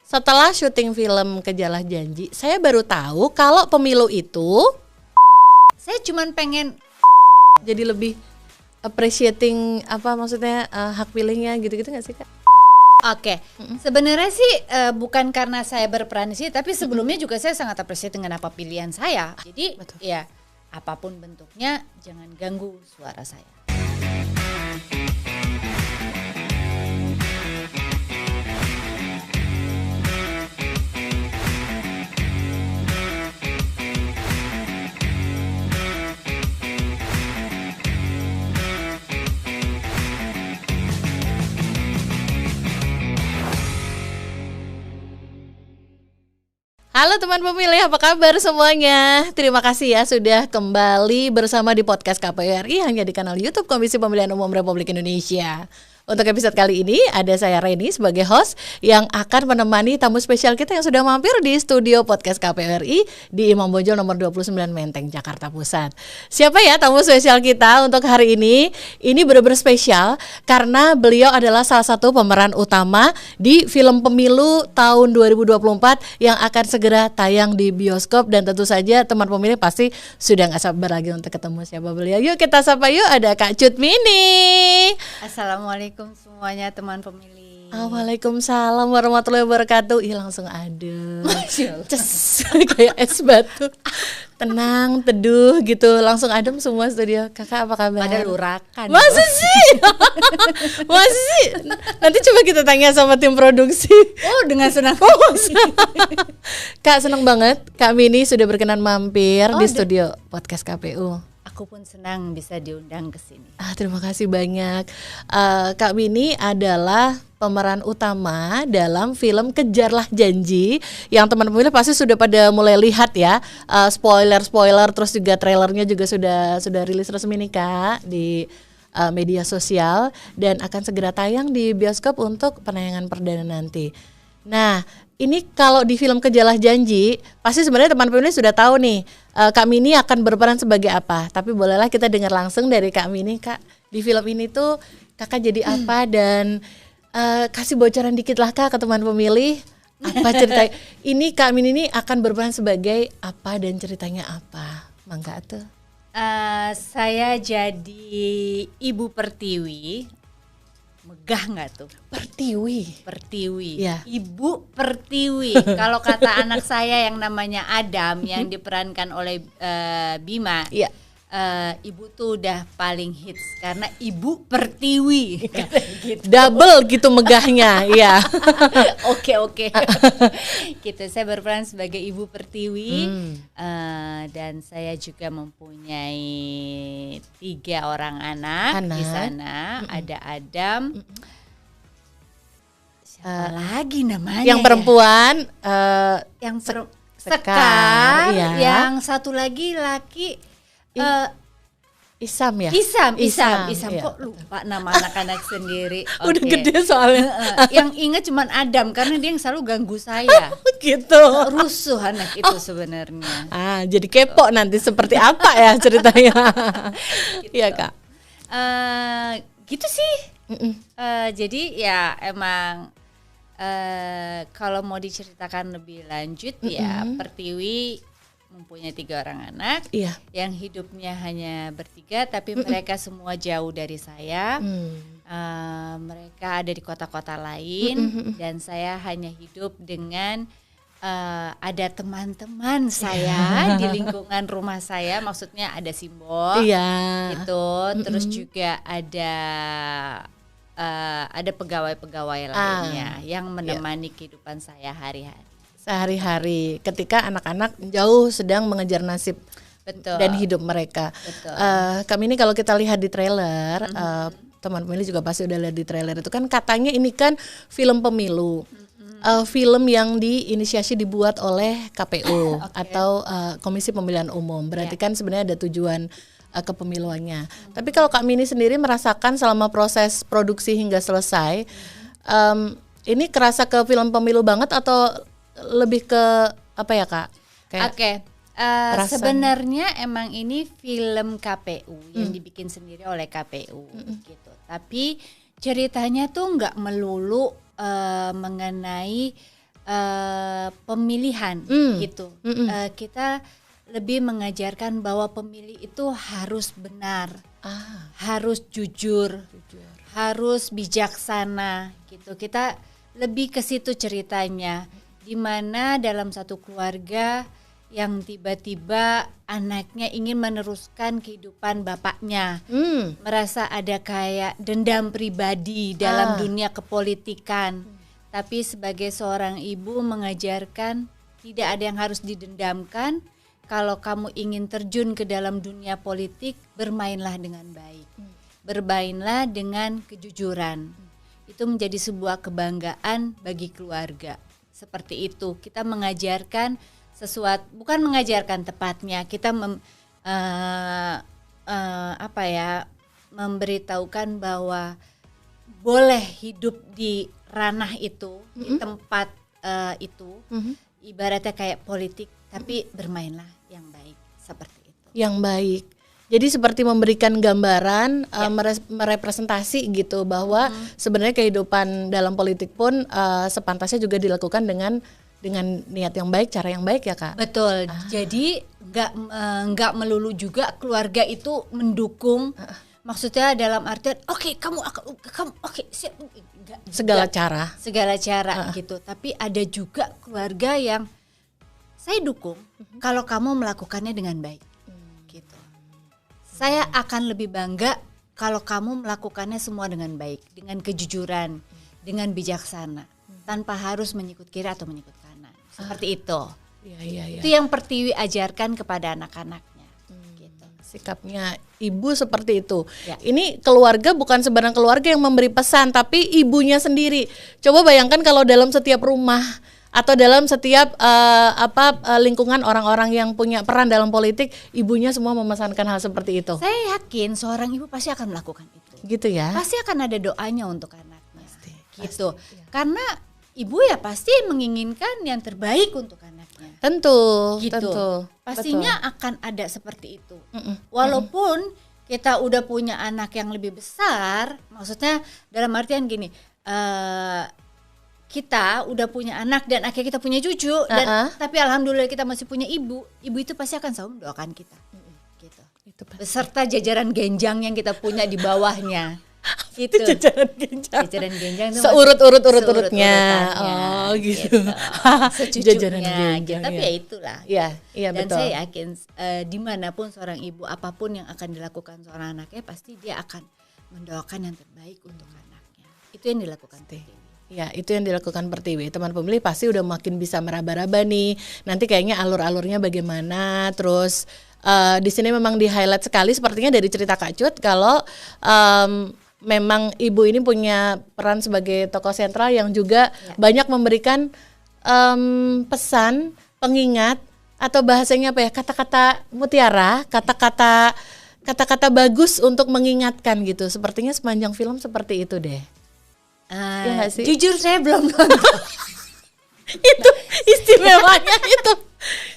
setelah syuting film Kejarlah Janji, saya baru tahu kalau pemilu itu Saya cuman pengen jadi lebih appreciating hak pilihnya gitu-gitu nggak sih Kak? Oke, sebenarnya sih bukan karena saya berperan di sini, tapi sebelumnya juga saya sangat apresiasi dengan apa pilihan saya. Jadi Betul. ya apapun bentuknya jangan ganggu suara saya. Halo teman pemilih, apa kabar semuanya? Terima kasih ya sudah kembali bersama di podcast KPU RI hanya di kanal YouTube Komisi Pemilihan Umum Republik Indonesia. Untuk episode kali ini ada saya Reni sebagai host yang akan menemani tamu spesial kita yang sudah mampir di studio podcast KPU RI di Imam Bonjol nomor 29 Menteng, Jakarta Pusat. Siapa ya tamu spesial kita untuk hari ini? Ini benar-benar spesial karena beliau adalah salah satu pemeran utama di film pemilu tahun 2024 yang akan segera tayang di bioskop, dan tentu saja teman pemilih pasti sudah gak sabar lagi untuk ketemu siapa beliau. Yuk kita sapa yuk, ada Kak Cut Mini. Assalamualaikum semuanya teman pemilih. Waalaikumsalam warahmatullahi wabarakatuh. Ih langsung adem. Ces, kayak es batu. Tenang, teduh gitu, langsung adem semua studio. Kakak apa kabar? Ada lurakan. Masa sih? Masa sih? Nanti coba kita tanya sama tim produksi. Oh, dengan senang. Kak, seneng banget Kak Mini sudah berkenan mampir di studio podcast KPU. Aku pun senang bisa diundang ke sini. Terima kasih banyak. Kak Mini adalah pemeran utama dalam film Kejarlah Janji yang teman pemilih pasti sudah pada mulai lihat ya. Spoiler terus juga trailernya juga sudah rilis resmi nih Kak di media sosial dan akan segera tayang di bioskop untuk penayangan perdana nanti. Nah, ini kalau di film Kejarlah Janji, pasti sebenarnya teman pemilih sudah tahu nih Kak Mini akan berperan sebagai apa. Tapi bolehlah kita dengar langsung dari Kak Mini, Kak. Di film ini tuh Kakak jadi apa dan kasih bocoran dikit lah Kak ke teman pemilih. Apa cerita ini Kak Mini ini akan berperan sebagai apa dan ceritanya apa? Mangga tuh. Saya jadi Ibu Pertiwi. Megah nggak tuh? Pertiwi. Ya. Ibu Pertiwi. Kalau kata anak saya yang namanya Adam yang diperankan oleh Bima, Iya. ibu tuh udah paling hits karena Ibu Pertiwi. Gitu. Double gitu megahnya, iya. Oke. Gitu, saya berperan sebagai Ibu Pertiwi. Dan saya juga mempunyai 3 orang anak. Di sana. Ada Adam. Siapa lagi namanya? Yang perempuan Yang Sekar, iya. Yang satu lagi laki Isam ya? Isam. Iya. Kok lupa nama anak-anak sendiri. Udah Oke. gede soalnya. Yang ingat cuman Adam karena dia yang selalu ganggu saya. Gitu. Rusuh anak itu sebenarnya. Jadi kepo nanti seperti apa ya ceritanya. Iya Kak. Gitu sih. Jadi ya emang kalau mau diceritakan lebih lanjut ya Pertiwi mempunyai 3 orang anak. Iya. Yang hidupnya hanya bertiga tapi mereka semua jauh dari saya. Mereka ada di kota-kota lain dan saya hanya hidup dengan ada teman-teman saya di lingkungan rumah saya, maksudnya ada simbol gitu, terus juga ada pegawai-pegawai lainnya yang menemani kehidupan saya Sehari-hari ketika anak-anak jauh sedang mengejar nasib. Betul. Dan hidup mereka. Kami ini kalau kita lihat di trailer, teman pemilih juga pasti udah lihat di trailer itu kan katanya ini kan film pemilu. Film yang diinisiasi dibuat oleh KPU atau Komisi Pemilihan Umum. Berarti kan sebenarnya ada tujuan kepemiluannya. Tapi kalau Kak Mini sendiri merasakan selama proses produksi hingga selesai, ini kerasa ke film pemilu banget atau lebih ke apa ya Kak? Sebenarnya emang ini film KPU yang dibikin sendiri oleh KPU gitu. Tapi ceritanya tuh nggak melulu mengenai pemilihan gitu. Kita lebih mengajarkan bahwa pemilih itu harus benar, harus jujur, harus bijaksana gitu. Kita lebih ke situ ceritanya, di mana dalam satu keluarga yang tiba-tiba anaknya ingin meneruskan kehidupan bapaknya, merasa ada kayak dendam pribadi dalam dunia kepolitikan. Tapi sebagai seorang ibu mengajarkan tidak ada yang harus didendamkan. Kalau kamu ingin terjun ke dalam dunia politik, bermainlah dengan baik, bermainlah dengan kejujuran. Itu menjadi sebuah kebanggaan bagi keluarga. Seperti itu, kita mengajarkan sesuatu, bukan mengajarkan tepatnya, kita memberitahukan bahwa boleh hidup di ranah itu, di tempat itu, ibaratnya kayak politik, tapi bermainlah yang baik, seperti itu. Yang baik. Jadi seperti memberikan gambaran, merepresentasi gitu bahwa sebenarnya kehidupan dalam politik pun sepantasnya juga dilakukan dengan niat yang baik, cara yang baik ya Kak. Betul. Jadi nggak melulu juga keluarga itu mendukung. Maksudnya dalam artian kamu siap, segala cara gitu. Tapi ada juga keluarga yang saya dukung kalau kamu melakukannya dengan baik. Gitu. Saya akan lebih bangga kalau kamu melakukannya semua dengan baik, dengan kejujuran, dengan bijaksana, tanpa harus menyikut kiri atau menyikut kanan. Seperti itu. Iya. Itu yang Pertiwi ajarkan kepada anak-anaknya. Gitu. Sikapnya ibu seperti itu. Ya. Ini keluarga bukan sebarang keluarga yang memberi pesan, tapi ibunya sendiri. Coba bayangkan kalau dalam setiap rumah atau dalam setiap lingkungan orang-orang yang punya peran dalam politik, ibunya semua memesankan hal seperti itu. Saya yakin seorang ibu pasti akan melakukan itu. Gitu ya. Pasti akan ada doanya untuk anaknya. Gitu. Pasti, ya. Karena ibu ya pasti menginginkan yang terbaik untuk anaknya. Tentu. Pastinya akan ada seperti itu. Walaupun kita udah punya anak yang lebih besar, maksudnya dalam artian gini, kita udah punya anak dan akhirnya kita punya cucu, dan tapi alhamdulillah kita masih punya ibu itu pasti akan selalu mendoakan kita. Gitu. Itu beserta jajaran genjang yang kita punya di bawahnya. Gitu. Jajaran genjang itu seurut-urutnya. Oh gitu. Jajaran genjang. Gitu. Tapi ya itulah. Iya dan betul. saya yakin dimanapun seorang ibu, apapun yang akan dilakukan seorang anaknya, pasti dia akan mendoakan yang terbaik untuk anaknya. Itu yang dilakukan Pertiwi. Ya, itu yang dilakukan Pertiwi. Teman pemilih pasti udah makin bisa meraba-raba nih. Nanti kayaknya alur-alurnya bagaimana. Terus di sini memang di-highlight sekali sepertinya dari cerita Kak Cut kalau memang ibu ini punya peran sebagai tokoh sentral yang juga banyak memberikan pesan, pengingat, atau bahasanya apa ya, kata-kata mutiara, kata-kata bagus untuk mengingatkan gitu. Sepertinya sepanjang film seperti itu deh. Ya gak sih? Jujur saya belum nonton. Itu istimewanya itu.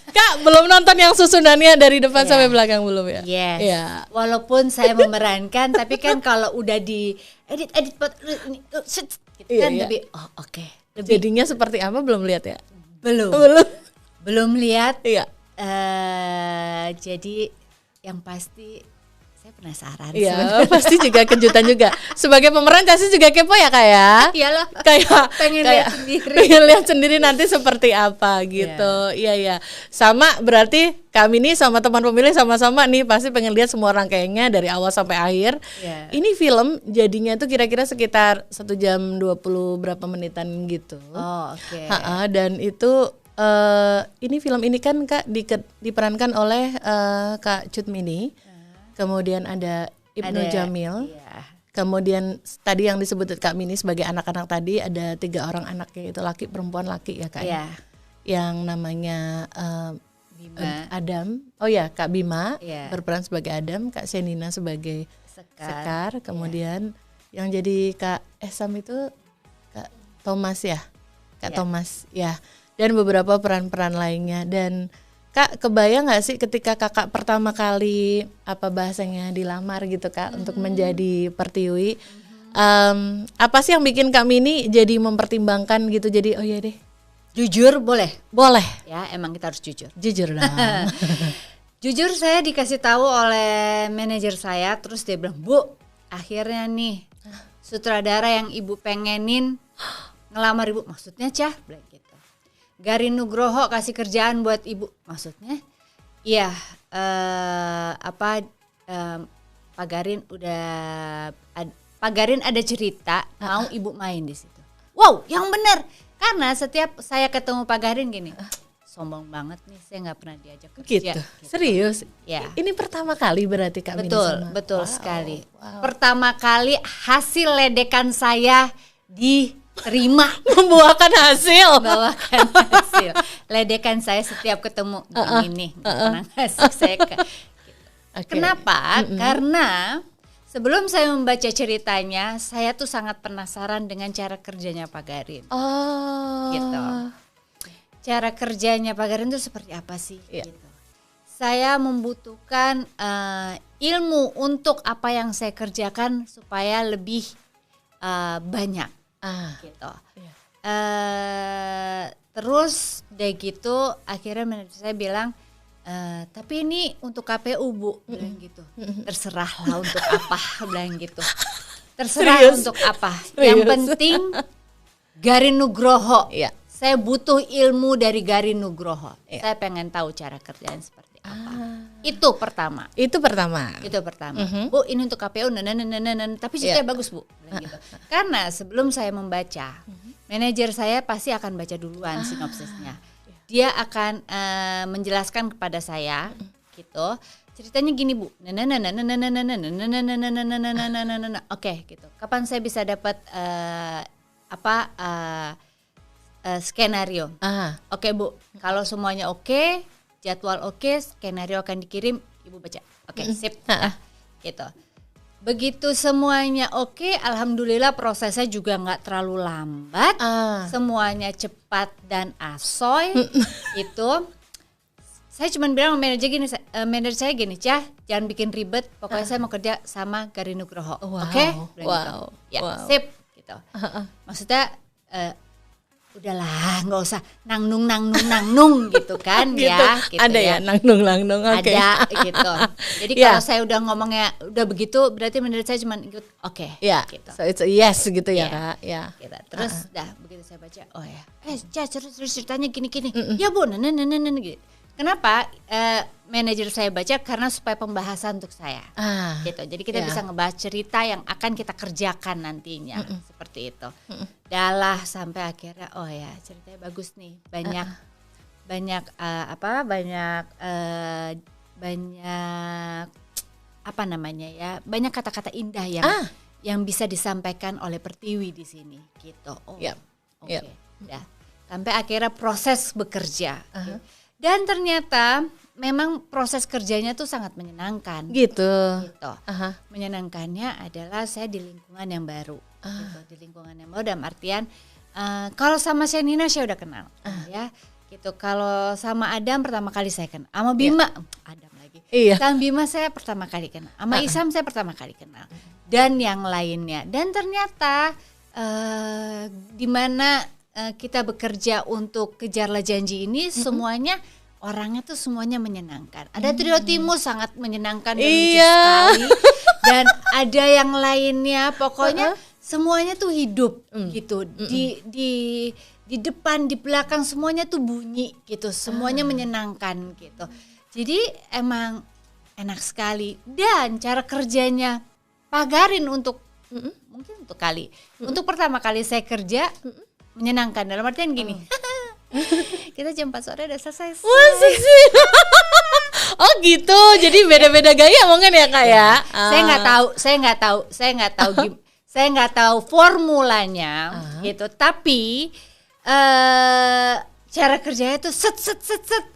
Kak, belum nonton yang susunannya dari depan sampai belakang belum ya? Yes. Yeah. Walaupun saya memerankan, tapi kan kalau udah di edit kan lebih oke. Jadinya seperti apa belum lihat ya? Belum lihat. Iya. Jadi yang pasti saya penasaran. Iya, pasti juga kejutan juga. Sebagai pemeran pasti juga kepo ya Kak ya? Iyalah. Pengen lihat sendiri nanti seperti apa gitu. Iya. Sama berarti kami nih sama teman pemilih sama-sama nih pasti pengen lihat semua rangkaiannya dari awal sampai akhir. Ini film jadinya tuh kira-kira sekitar 1 jam 20 berapa menitan gitu. Oh, oke. Dan itu ini film ini kan Kak diperankan oleh Kak Cut Mini. Kemudian ada Ibnu Jamil. Iya. Kemudian tadi yang disebut Kak Mini sebagai anak-anak tadi ada 3 orang anaknya, itu laki, perempuan, laki ya Kak. Iya. Yang namanya Bima. Adam. Oh ya, Kak Bima berperan sebagai Adam, Kak Senina sebagai Sekar. Kemudian yang jadi Kak Esam itu Kak Thomas ya. Kak Thomas ya. Dan beberapa peran-peran lainnya. Dan Kak, kebayang gak sih ketika kakak pertama kali bahasanya dilamar gitu Kak untuk menjadi Pertiwi, apa sih yang bikin Kak Mini jadi mempertimbangkan gitu, jadi oh ya deh Jujur boleh? Boleh. Ya, emang kita harus jujur. Jujur dong. Jujur saya dikasih tahu oleh manajer saya, terus dia bilang, Bu, akhirnya nih sutradara yang ibu pengenin ngelamar ibu. Maksudnya Cah? Bilang gitu. Garin Nugroho kasih kerjaan buat ibu. Maksudnya? Iya, Pak Garin Pak Garin ada cerita mau ibu main di situ. Wow, yang benar. Karena setiap saya ketemu Pak Garin gini, sombong banget nih, saya nggak pernah diajak kerja. Gitu. Serius? Ya. Ini pertama kali berarti Kak Mini sama. Betul sekali. Wow. Pertama kali hasil ledekan saya diterima. Membuahkan hasil. Ledekan saya setiap ketemu ini pernah ngasih saya ke. Kenapa? Karena sebelum saya membaca ceritanya, saya tuh sangat penasaran dengan cara kerjanya Pak Garin. Gitu. Cara kerjanya Pak Garin itu seperti apa sih? Gitu. Saya membutuhkan ilmu untuk apa yang saya kerjakan supaya lebih banyak. Gitu. Terus udah gitu, akhirnya manajer saya bilang, tapi ini untuk KPU Bu, bilang gitu. Terserahlah untuk apa, bilang gitu. Terserah untuk apa. Yang penting Garin Nugroho. Saya butuh ilmu dari Garin Nugroho. Saya pengen tahu cara kerjaan seperti apa. Itu pertama. Bu, ini untuk KPU, tapi ceritanya bagus Bu, bilang gitu. Karena sebelum saya membaca, manajer saya pasti akan baca duluan sinopsisnya. Dia akan menjelaskan kepada saya gitu. Ceritanya gini Bu. Oke, gitu. Kapan saya bisa dapat skenario? Oke Bu, kalau semuanya oke, jadwal oke, skenario akan dikirim, Ibu baca. Oke, sip. Gitu. Begitu semuanya oke, alhamdulillah prosesnya juga nggak terlalu lambat, semuanya cepat dan asoy. Itu saya cuma bilang sama manajer saya gini, Cah, jangan bikin ribet, pokoknya saya mau kerja sama Garin Nugroho. Oke? Ya, sip gitu. Maksudnya udahlah, nggak usah nangnung gitu kan. Gitu. Ya gitu. Ada ya nangnung okay. Ada gitu. Jadi kalau saya udah ngomongnya udah begitu, berarti menurut saya cuma ikut gitu. So it's a yes gitu ya Kak. Gitu. Terus begitu saya baca, terus ceritanya gini ya Bu, gitu. Kenapa manajer saya baca? Karena supaya pembahasan untuk saya gitu. Jadi kita bisa ngebahas cerita yang akan kita kerjakan nantinya. Seperti itu. Dalah sampai akhirnya ceritanya bagus nih. Banyak kata-kata indah yang bisa disampaikan oleh Pertiwi di sini gitu. Sampai akhirnya proses bekerja. Dan ternyata memang proses kerjanya tuh sangat menyenangkan. Gitu. Menyenangkannya adalah saya di lingkungan yang baru. Gitu. Di lingkungan yang baru dalam artian kalau sama Shenina saya udah kenal, ya. Gitu. Kalau sama Adam pertama kali saya kenal. Sama Bima, Adam lagi. Sama Bima saya pertama kali kenal. Sama Isam saya pertama kali kenal. Dan yang lainnya. Dan ternyata di mana kita bekerja untuk Kejarlah Janji ini semuanya orangnya tuh semuanya menyenangkan. Ada trio Timus sangat menyenangkan dan lucu sekali. Dan ada yang lainnya, pokoknya semuanya tuh hidup gitu. Di depan, di belakang semuanya tuh bunyi gitu. Semuanya menyenangkan gitu. Jadi emang enak sekali. Dan cara kerjanya Pak Garin untuk mungkin untuk pertama kali saya kerja menyenangkan dalam artian gini. Kita jam 4 sore udah selesai. Wah, seksi. Oh gitu. Jadi beda-beda gaya mungkin ya Kak ya. Saya nggak tahu formulanya gitu. Tapi cara kerjanya tuh set.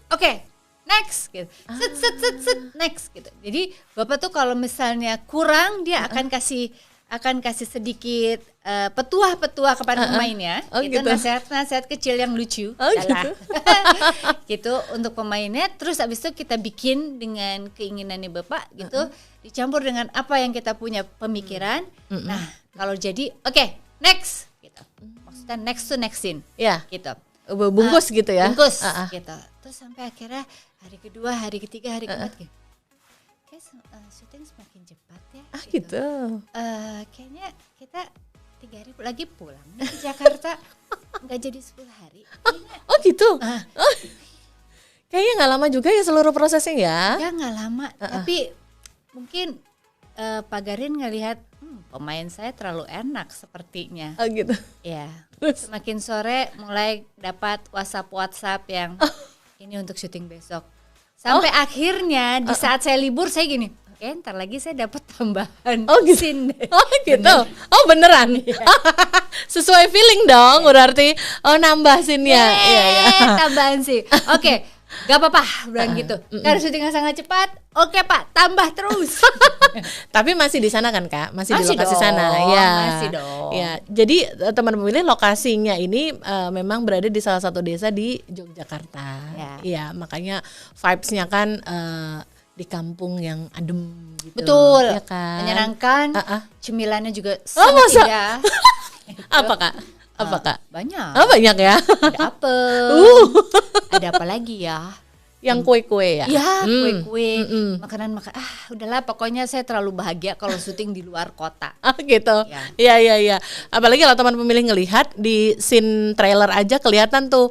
Oke, next gitu. Set next gitu. Jadi Bapak tuh kalau misalnya kurang dia akan kasih sedikit petuah-petuah kepada pemainnya, gitu. Nasihat kecil yang lucu, gitu. Gitu untuk pemainnya. Terus abis itu kita bikin dengan keinginannya Bapak, gitu, dicampur dengan apa yang kita punya pemikiran. Nah, kalau jadi, oke, next, gitu. Maksudnya next to next scene, gitu. bungkus gitu ya. Bungkus gitu. Terus sampai akhirnya hari kedua, hari ketiga, hari keempat gitu. Kayak syuting semakin cepat ya. Gitu. Kayaknya kita 3 hari lagi pulang nih ke Jakarta. Nggak jadi 10 hari. Oh gitu. Kayaknya nggak lama juga ya seluruh prosesnya ya. Ya nggak lama. Tapi mungkin Pak Garin ngelihat pemain saya terlalu enak sepertinya. Oh gitu. Ya. Semakin sore mulai dapat WhatsApp yang ini untuk syuting besok. Sampai akhirnya di saat saya libur saya gini, oke, ntar lagi saya dapat tambahan scene. Oh gitu. Oh beneran. Sesuai feeling dong berarti. Oh nambah scene-nya. Iya. Tambahan sih. Oke. Gak apa-apa bilang gitu. Karena syutingnya sangat cepat. Oke Pak, tambah terus. Tapi masih di sana kan Kak? Masih di lokasi sana. Ya. Masih dong. Ya. Jadi teman pemilih lokasinya ini memang berada di salah satu desa di Yogyakarta. Ya, makanya vibes-nya kan di kampung yang adem gitu. Betul. Ya kan? Menyenangkan. Cemilannya juga sangat indah. Apa Kak? Apa Kak? Banyak. Oh banyak ya. Ada apel. Ada apa lagi ya? Yang kue-kue ya? Ya kue-kue, makanan. Udahlah pokoknya saya terlalu bahagia kalau syuting di luar kota. Gitu. Iya. Apalagi kalau teman pemilih ngelihat di scene trailer aja kelihatan tuh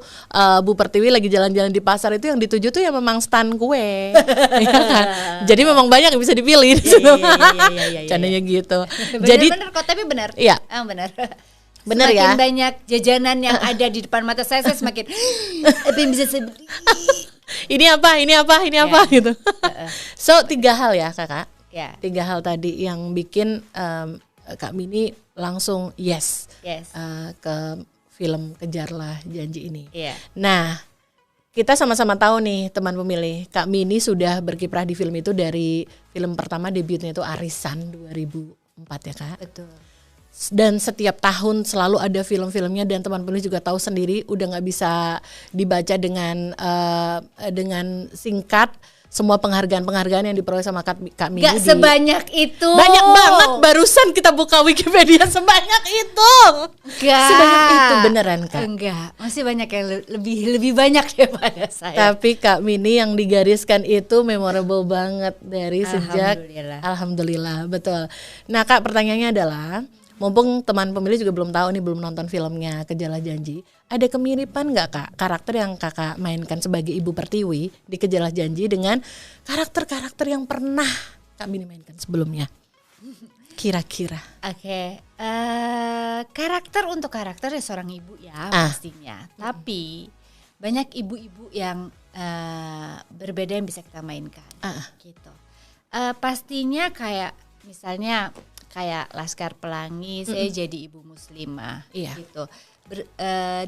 Bu Pertiwi lagi jalan-jalan di pasar itu yang dituju tuh ya memang stand kue. Ya kan? Jadi memang banyak yang bisa dipilih di situ. Iya. Candanya gitu. Jadi benar kok, tapi benar. Iya. Benar. Bener semakin ya. banyak jajanan yang ada di depan mata saya semakin apa yang bisa saya beli. Ini apa gitu. So 3 hal ya Kakak. 3 hal tadi yang bikin Kak Mini langsung yes. Ke film Kejarlah Janji ini. Nah, kita sama-sama tahu nih teman pemilih, Kak Mini sudah berkiprah di film itu dari film pertama debutnya itu Arisan 2004 ya Kak. Betul. Dan setiap tahun selalu ada film-filmnya dan teman pemilih juga tahu sendiri udah nggak bisa dibaca dengan singkat semua penghargaan yang diperoleh sama Kak Mini. Gak sebanyak itu. Banyak banget, barusan kita buka Wikipedia sebanyak itu. Gak. Sebanyak itu beneran Kak? Enggak, masih banyak yang lebih banyak daripada saya. Tapi Kak Mini yang digariskan itu memorable banget dari sejak Alhamdulillah, betul. Nah Kak, pertanyaannya adalah mumpung teman pemilih juga belum tahu nih, belum nonton filmnya Kejarlah Janji, ada kemiripan nggak Kak karakter yang Kakak mainkan sebagai Ibu Pertiwi di Kejarlah Janji dengan karakter-karakter yang pernah Kak Mini mainkan sebelumnya? Kira-kira. Oke. Karakter untuk karakter ya seorang ibu ya pastinya. Tapi banyak ibu-ibu yang berbeda yang bisa kita mainkan. Gitu. Pastinya kayak misalnya kayak Laskar Pelangi, saya jadi ibu muslimah, gitu.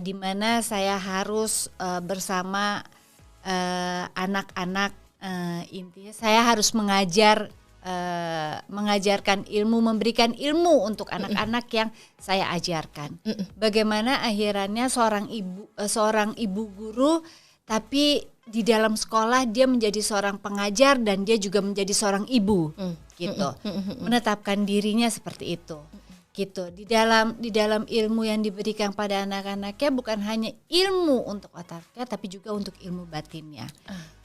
Di mana saya harus bersama anak-anak, intinya saya harus mengajarkan ilmu, memberikan ilmu untuk anak-anak yang saya ajarkan. Bagaimana akhirannya seorang ibu guru, tapi di dalam sekolah dia menjadi seorang pengajar dan dia juga menjadi seorang ibu, gitu. Menetapkan dirinya seperti itu, gitu. Di dalam ilmu yang diberikan pada anak-anaknya bukan hanya ilmu untuk otaknya, tapi juga untuk ilmu batinnya,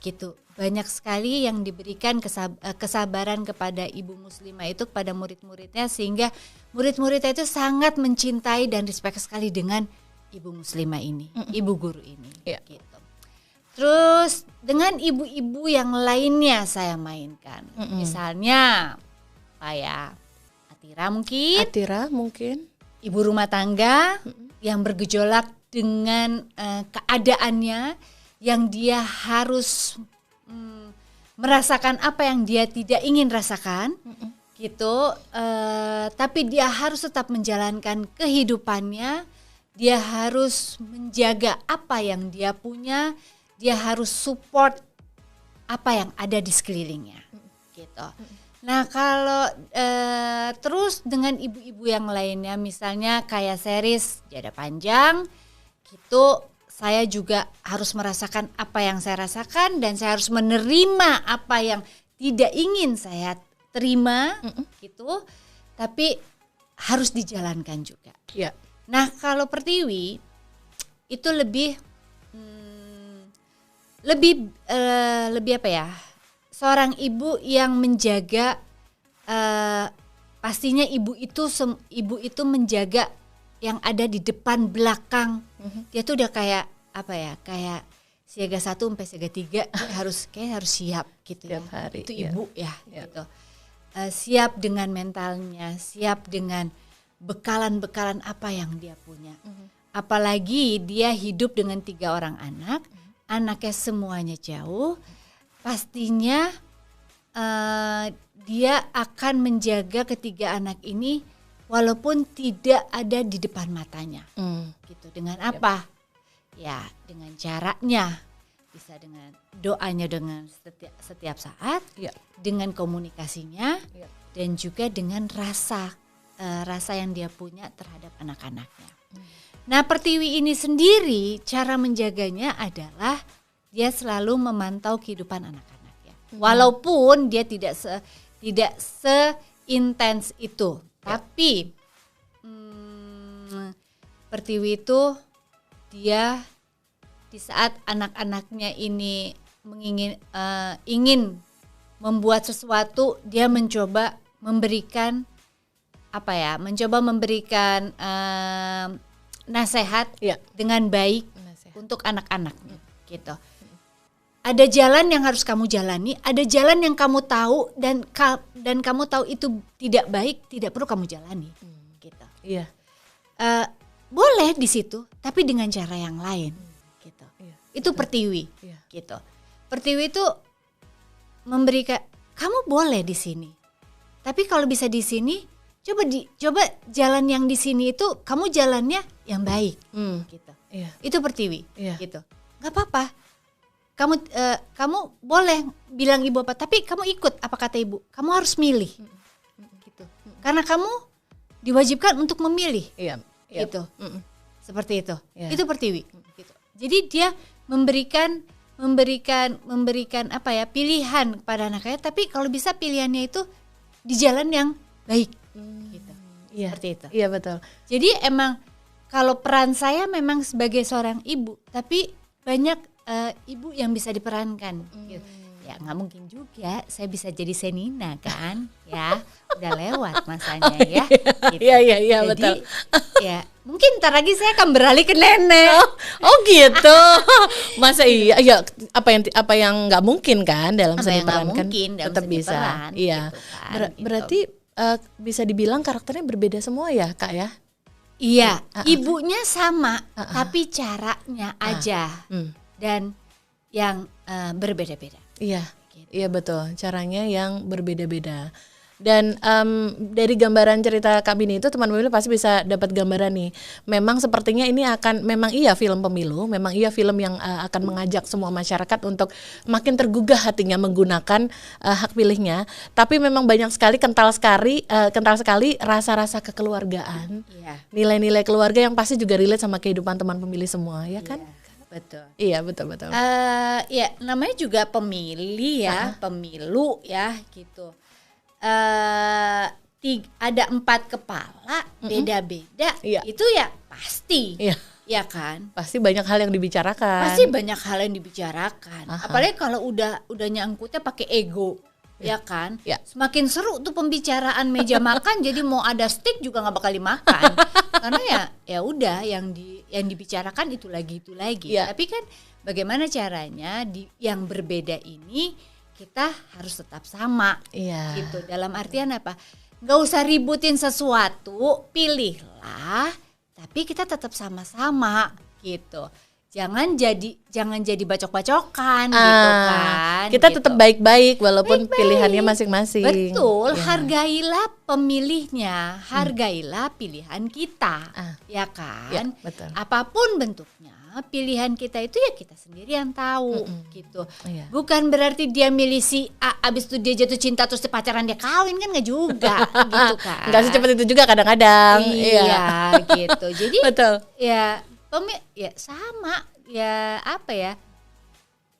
gitu. Banyak sekali yang diberikan kesabaran kepada ibu muslimah itu kepada murid-muridnya, sehingga murid-muridnya itu sangat mencintai dan respect sekali dengan ibu muslimah ini, ibu guru ini, gitu. Terus dengan ibu-ibu yang lainnya saya mainkan, misalnya kayak Atira mungkin, ibu rumah tangga yang bergejolak dengan keadaannya, yang dia harus merasakan apa yang dia tidak ingin rasakan, gitu. Tapi dia harus tetap menjalankan kehidupannya, dia harus menjaga apa yang dia punya. Dia harus support apa yang ada di sekelilingnya, gitu. Nah kalau terus dengan ibu-ibu yang lainnya, misalnya kayak series Jada Panjang, gitu, saya juga harus merasakan apa yang saya rasakan dan saya harus menerima apa yang tidak ingin saya terima, gitu. Tapi harus dijalankan juga. Nah kalau Pertiwi itu lebih lebih apa ya? Seorang ibu yang menjaga, pastinya ibu itu menjaga yang ada di depan belakang. Dia tuh udah kayak apa ya? Kayak siaga 1 sampai siaga 3 harus siap gitu ya. Hari, itu ibu ya gitu. Siap dengan mentalnya, siap dengan bekalan-bekalan apa yang dia punya. Apalagi dia hidup dengan 3 orang anak, anaknya semuanya jauh, pastinya dia akan menjaga ketiga anak ini walaupun tidak ada di depan matanya. Gitu. Dengan apa? Ya, dengan caranya. Bisa dengan doanya dengan setiap saat, dengan komunikasinya, dan juga dengan rasa yang dia punya terhadap anak-anaknya. Nah, Pertiwi ini sendiri cara menjaganya adalah dia selalu memantau kehidupan anak-anaknya. Walaupun dia tidak seintens itu, tapi Pertiwi itu dia di saat anak-anaknya ini ingin membuat sesuatu, dia mencoba memberikan nasihat dengan baik untuk anak-anaknya gitu. Ada jalan yang harus kamu jalani, ada jalan yang kamu tahu dan kamu tahu itu tidak baik, tidak perlu kamu jalani gitu. Boleh di situ, tapi dengan cara yang lain gitu. Itu Pertiwi gitu. Pertiwi itu memberikan, kamu boleh di sini, tapi kalau bisa di sini coba jalan yang di sini itu kamu jalannya yang baik gitu. Itu Pertiwi gitu. Gak apa-apa. Kamu boleh bilang ibu apa, tapi kamu ikut apa kata ibu. Kamu harus milih gitu. Karena kamu diwajibkan untuk memilih gitu. Seperti itu. Itu Pertiwi gitu. Jadi dia memberikan apa ya, pilihan kepada anaknya, tapi kalau bisa pilihannya itu di jalan yang baik gitu. Seperti itu. Iya, betul. Jadi emang kalau peran saya memang sebagai seorang ibu, tapi banyak ibu yang bisa diperankan gitu. Ya nggak mungkin juga saya bisa jadi Senina kan, ya udah lewat masanya ya. Iya, Jadi, betul. Ya mungkin ntar lagi saya akan beralih ke nenek. Oh gitu. Masa iya? Ya apa yang nggak mungkin kan dalam Apa seni yang nggak peran kan mungkin dalam tetap seni bisa. peran, Iya. gitu kan, gitu. Berarti bisa dibilang karakternya berbeda semua ya, Kak ya? Iya, ibunya sama, tapi caranya aja dan yang berbeda-beda. Iya, iya betul. Caranya yang berbeda-beda. Dan dari gambaran cerita Kak Bini itu teman pemilu pasti bisa dapat gambaran nih. Memang sepertinya ini memang iya film pemilu, memang iya film yang akan mengajak semua masyarakat untuk makin tergugah hatinya menggunakan hak pilihnya. Tapi memang banyak sekali kental sekali rasa-rasa kekeluargaan, nilai-nilai keluarga yang pasti juga relate sama kehidupan teman pemilih semua, ya kan? Betul. Iya, betul. Ya namanya juga pemilih ya, pemilu ya gitu. Ada 4 kepala beda-beda, itu ya pasti, ya kan? Pasti banyak hal yang dibicarakan. Apalagi kalau udah nyangkutnya pakai ego, ya kan? Semakin seru tuh pembicaraan meja makan, jadi mau ada steak juga nggak bakal dimakan, karena ya udah yang dibicarakan itu lagi. Tapi kan bagaimana caranya yang berbeda ini kita harus tetap sama, gitu. Dalam artian apa? Gak usah ributin sesuatu, pilihlah, tapi kita tetap sama-sama, gitu. Jangan jadi bacok-bacokan, gitu kan. Kita gitu. tetap baik-baik walaupun pilihannya masing-masing. Betul, hargailah pemilihnya, hargailah pilihan kita, ya kan. Betul. Apapun bentuknya, pilihan kita itu ya kita sendiri yang tahu, gitu. Bukan berarti dia milih si A, abis itu dia jatuh cinta terus pacaran dia kawin, kan nggak juga, gitu kan. Nggak secepat itu juga kadang-kadang. Iya, gitu. Jadi betul. Ya sama, ya apa ya,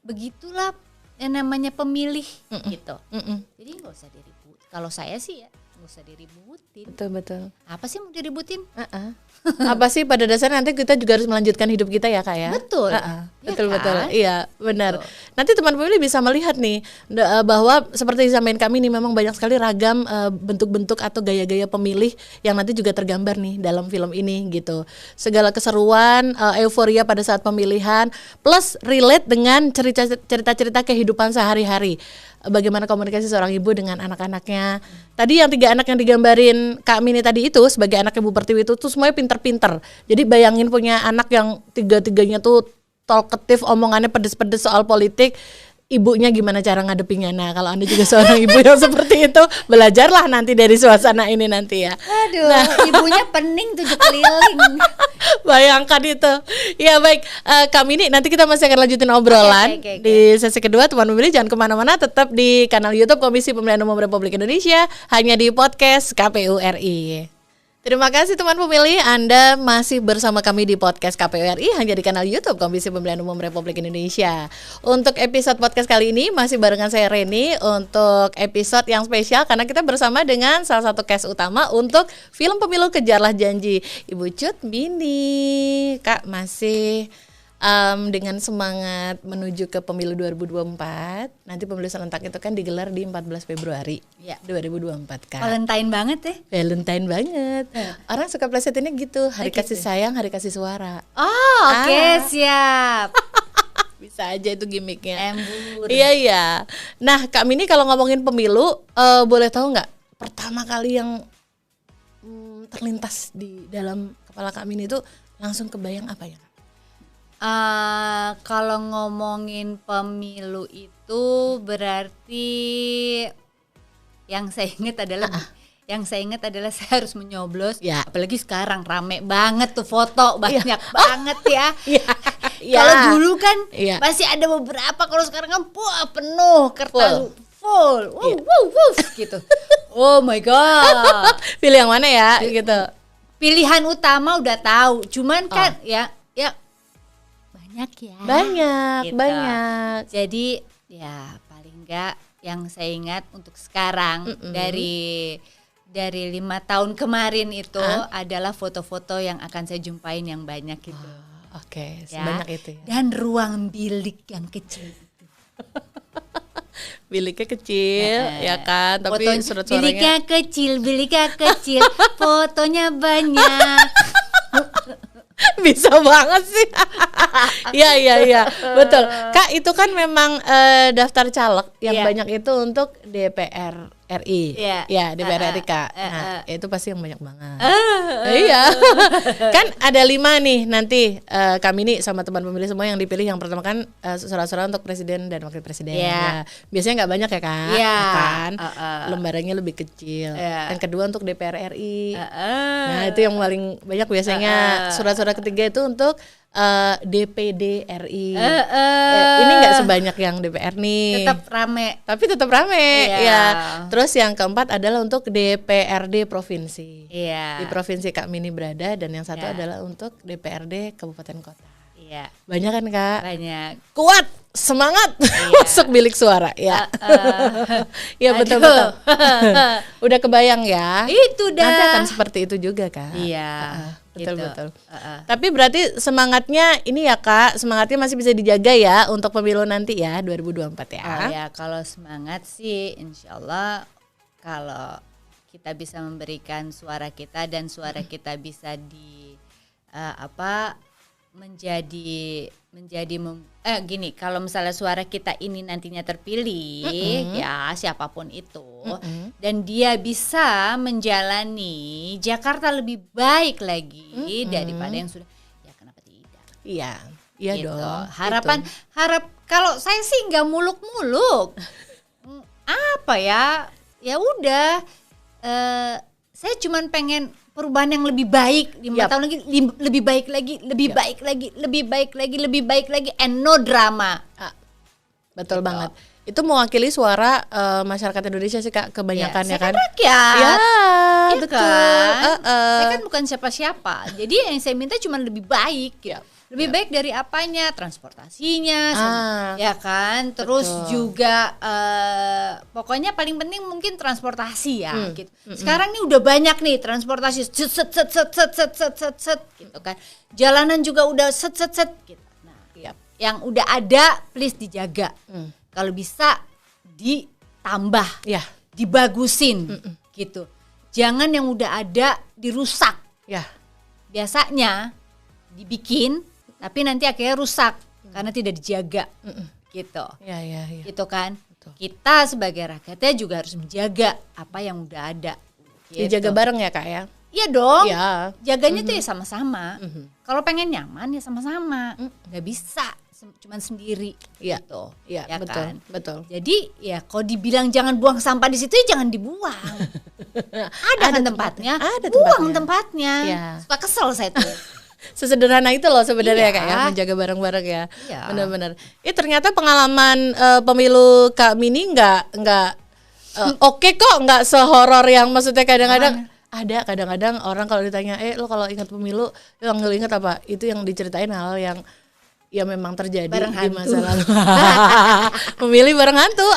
begitulah yang namanya pemilih, gitu. Jadi nggak usah diribut. Kalau saya sih ya nggak usah diributin. Betul. Apa sih mau diributin? apa sih pada dasarnya nanti kita juga harus melanjutkan hidup kita ya Kak ya. Betul. Betul kan? betul. Iya, benar. Betul. Nanti teman pemilih bisa melihat nih bahwa seperti disampaikan kami nih memang banyak sekali ragam bentuk-bentuk atau gaya-gaya pemilih yang nanti juga tergambar nih dalam film ini gitu. Segala keseruan, euforia pada saat pemilihan plus relate dengan cerita-cerita kehidupan sehari-hari. Bagaimana komunikasi seorang ibu dengan anak-anaknya. Tadi yang 3 anak yang digambarin Kak Mini tadi itu sebagai anak Ibu Pertiwi itu tuh semuanya pinter-pinter. Jadi bayangin punya anak yang 3-3-nya tuh talkative, omongannya pedes-pedes soal politik. Ibunya gimana cara ngadepinnya. Nah kalau Anda juga seorang ibu yang seperti itu, belajarlah nanti dari suasana ini nanti ya. Aduh, ibunya pening 7 keliling. Bayangkan itu. Ya baik, kami ini nanti kita masih akan lanjutin obrolan Oke. di sesi kedua. Teman pemilih jangan kemana-mana, tetap di kanal YouTube Komisi Pemilihan Umum Republik Indonesia, hanya di podcast KPU RI. Terima kasih teman pemilih, Anda masih bersama kami di podcast KPU RI hanya di kanal YouTube Komisi Pemilihan Umum Republik Indonesia. Untuk episode podcast kali ini masih barengan saya Reni untuk episode yang spesial karena kita bersama dengan salah satu cast utama untuk film Pemilu Kejarlah Janji, Ibu Cut Mini. Kak masih dengan semangat menuju ke pemilu 2024. Nanti pemilu serentak itu kan digelar di 14 Februari Ya. 2024 Kak. Valentine banget ya. Valentine banget. Orang suka plesetinnya gitu, hari kasih sayang, hari kasih suara. Oh, oke, siap. Bisa aja itu gimmicknya. Embur. Iya. Nah, Kak Mini kalau ngomongin pemilu, boleh tahu nggak pertama kali yang terlintas di dalam kepala Kak Mini itu langsung kebayang apa ya? Kalau ngomongin pemilu itu berarti yang saya ingat adalah saya harus menyoblos. Ya. Apalagi sekarang rame banget tuh foto banyak banget ya. Iya. Kalau dulu kan Iya. masih ada beberapa, kalau sekarang kan penuh kertas full. Iya. Gitu. Oh my god. Pilih yang mana ya gitu. Pilihan utama udah tahu, cuman kan ya banyak ya. Banyak. Jadi ya paling enggak yang saya ingat untuk sekarang dari 5 tahun kemarin itu adalah foto-foto yang akan saya jumpain yang banyak gitu. Oke, Ya. sebanyak itu ya. Dan ruang bilik yang kecil itu. Biliknya kecil ya kan, tapi surat-suaranya biliknya kecil, fotonya banyak. bisa banget sih. Iya, betul. Kak, itu kan memang daftar caleg yang banyak itu untuk DPR RI. Ya, DPR RI Kak. Nah, itu pasti yang banyak banget. Iya. Kan ada 5 nih nanti kami nih sama teman pemilih semua yang dipilih. Yang pertama kan surat-surat untuk presiden dan wakil presiden. Ya. Biasanya nggak banyak ya Kak. Kan? Lembarannya lebih kecil. Yang kedua untuk DPR RI. Nah, itu yang paling banyak biasanya. Surat-surat ketiga itu untuk DPD RI. Ini nggak sebanyak yang DPR nih. Tetap rame. Tapi tetap rame. Ya. Terus yang keempat adalah untuk DPRD provinsi. Di provinsi Kak Mini berada, dan yang satu adalah untuk DPRD kabupaten kota. Banyak kan Kak? Banyak. Kuat, semangat masuk bilik suara ya. Ya betul. Udah kebayang ya. Itu dah. Nanti akan seperti itu juga Kak. Betul. Tapi berarti semangatnya ini ya Kak, semangatnya masih bisa dijaga ya untuk pemilu nanti ya 2024 ya. Ya kalau semangat sih insyaallah, kalau kita bisa memberikan suara kita dan suara kita bisa gini, kalau misalnya suara kita ini nantinya terpilih ya siapapun itu, dan dia bisa menjalani Jakarta lebih baik lagi daripada yang sudah, ya kenapa tidak? Iya gitu. dong. Kalau saya sih nggak muluk-muluk. Ya udah, saya cuman pengen perubahan yang lebih baik 5 tahun lagi, lebih baik lagi, and no drama. Betul banget. itu mewakili suara masyarakat Indonesia sih Kak, kebanyakan ya kan. Rakyat. Ya, Betul. betul. Saya kan bukan siapa-siapa. Jadi yang saya minta cuma lebih baik gitu. Lebih baik dari apanya? Transportasinya, ya kan. Terus juga pokoknya paling penting mungkin transportasi ya gitu. Sekarang nih udah banyak nih transportasi set gitu kan. Jalanan juga udah set gitu. Nah, yang udah ada please dijaga. Kalau bisa ditambah, dibagusin gitu. Jangan yang udah ada dirusak. Ya. Biasanya dibikin tapi nanti akhirnya rusak karena tidak dijaga. Gitu. Ya. Gitu kan. Betul. Kita sebagai rakyatnya juga harus menjaga apa yang udah ada. Gitu. Dijaga bareng ya Kak ya. Iya dong. Ya. Jaganya tuh ya sama-sama. Kalau pengen nyaman ya sama-sama. Nggak bisa cuman sendiri gitu. Iya, Ya betul, kan? betul. Jadi ya kalau dibilang jangan buang sampah di situ ya jangan dibuang. Ada kan tempatnya. Ada buang tempatnya. tempatnya. Ya. Suka kesel saya tuh. Sesederhana itu loh sebenarnya Iya. Kak ya, menjaga bareng-bareng ya. Iya. Benar-benar. Ternyata pengalaman pemilu Kak Mini nggak oke kok, nggak sehoror yang maksudnya kadang-kadang ada kadang-kadang orang kalau ditanya lo kalau ingat pemilu yang ingat apa, itu yang diceritain hal yang ya memang terjadi Bareng di hantu. masa lalu. Memilih bareng hantu,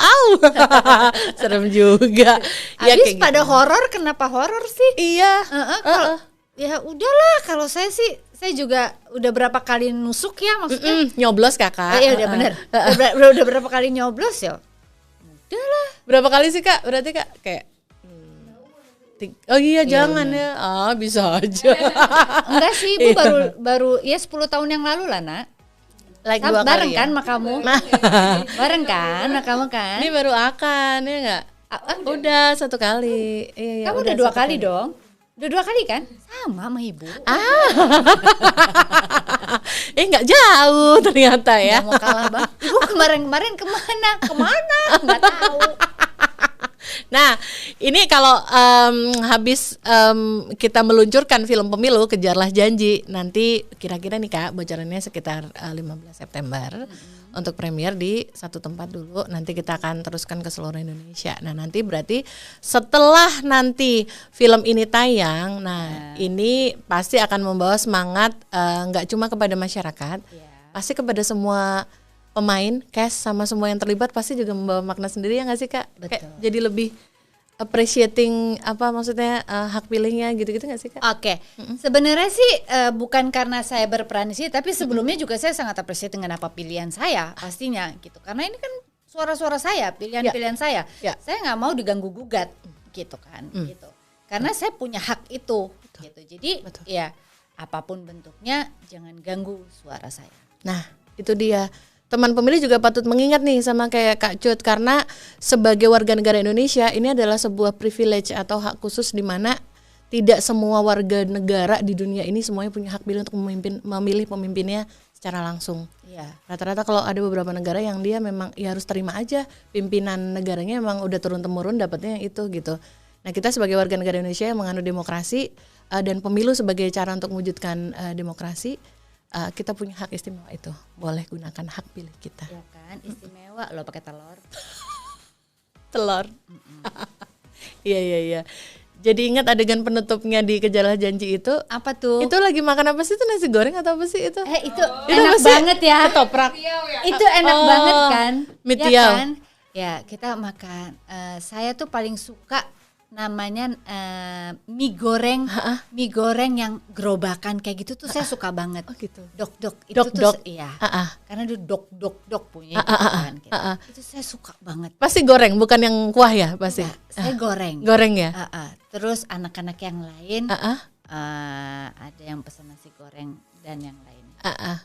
serem juga. Ya, Habis kayak pada gitu. horor, kenapa horor sih? Iya. Ya udahlah, kalau saya sih saya juga udah berapa kali nusuk ya maksudnya. Nyoblos Kakak. Iya udah bener. Udah berapa kali nyoblos ya? Udahlah. Berapa kali sih Kak? Berarti Kak kayak oh iya jangan ya. Bisa aja. Enggak sih, Ibu baru ya 10 tahun yang lalu lah, Nak. Like 2 Bareng kali kan ya? sama kamu? Bareng kan sama kamu kan? Ini baru akan ya enggak? Udah 1 kali. Iya, Kamu udah 2 kali dong? Udah 2 kali kan? Sama sama Ibu. Nggak jauh ternyata ya. Nggak mau kalah Bang. Ibu kemarin kemana? Nggak tahu. Nah, ini kalau habis kita meluncurkan film pemilu Kejarlah Janji, nanti kira-kira nih Kak, bocorannya sekitar 15 September untuk premier di satu tempat dulu. Nanti kita akan teruskan ke seluruh Indonesia. Nah, nanti berarti setelah nanti film ini tayang, ini pasti akan membawa semangat nggak cuma kepada masyarakat, pasti kepada semua pemain, cast sama semua yang terlibat pasti juga membawa makna sendiri ya nggak sih Kak? Kayak jadi lebih appreciating apa maksudnya hak pilihnya gitu-gitu nggak sih Kak? Oke. Sebenarnya sih bukan karena saya berperan di sini, tapi sebelumnya juga saya sangat appreciate dengan apa pilihan saya pastinya gitu. Karena ini kan suara-suara saya, pilihan-pilihan saya. Saya nggak mau diganggu gugat gitu kan, gitu. Karena saya punya hak itu, gitu. Jadi ya apapun bentuknya jangan ganggu suara saya. Nah itu dia. Teman pemilih juga patut mengingat nih sama kayak Kak Cut, karena sebagai warga negara Indonesia ini adalah sebuah privilege atau hak khusus di mana tidak semua warga negara di dunia ini semuanya punya hak pilih untuk memilih pemimpinnya secara langsung. Rata-rata kalau ada beberapa negara yang dia memang ya harus terima aja pimpinan negaranya memang udah turun-temurun dapatnya yang itu gitu. Nah kita sebagai warga negara Indonesia yang menganut demokrasi dan pemilu sebagai cara untuk mewujudkan demokrasi, kita punya hak istimewa itu, boleh gunakan hak pilih kita. Ya kan, istimewa loh pakai telur. Telur. Iya. Jadi ingat adegan penutupnya di Kejarlah Janji itu. Apa tuh? Itu lagi makan apa sih, itu nasi goreng atau apa sih itu? Itu enak banget ya. Ketoprak. Itu enak banget kan? Mie Ya tiaw. kan? Ya kita makan. Saya tuh paling suka namanya mie goreng yang gerobakan kayak gitu tuh saya suka banget. Oh gitu. Dok itu Dok. tuh iya. Karena dia dok punya gitu kan. Gitu. Itu saya suka banget. Pasti goreng, bukan yang kuah ya pasti. Saya goreng. Goreng ya. Terus anak-anak yang lain ada yang pesan nasi goreng dan yang lain.